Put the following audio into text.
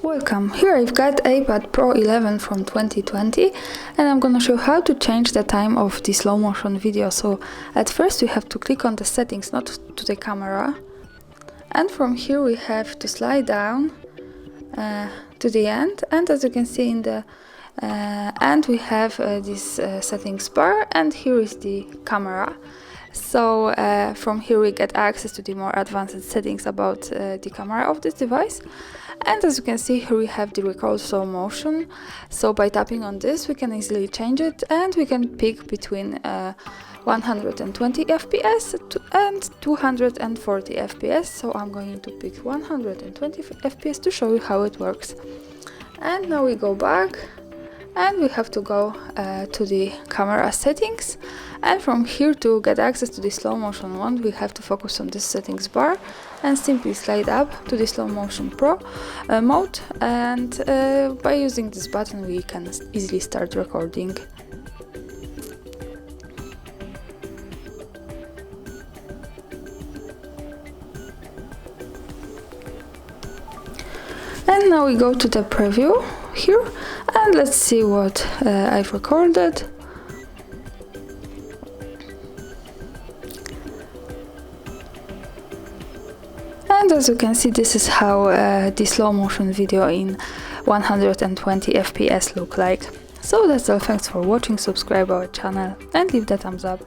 Welcome, here I've got iPad Pro 11 from 2020 and I'm gonna show you how to change the time of the slow motion video. So at first we have to click on the settings, not to the camera, and from here we have to slide down to the end, and as you can see in the end we have this settings bar, and here is the camera. So from here we get access to the more advanced settings about the camera of this device. And as you can see, here we have the record slow motion. So by tapping on this we can easily change it, and we can pick between 120 FPS and 240 FPS. So I'm going to pick 120 FPS to show you how it works. And now we go back and we have to go to the camera settings, and from here to get access to the slow motion one we have to focus on this settings bar and simply slide up to the slow motion pro mode, and by using this button we can easily start recording. And now we go to the preview here, and let's see what I've recorded. And as you can see, this is how the slow motion video in 120 FPS look like. So that's all, thanks for watching, subscribe our channel and leave the thumbs up.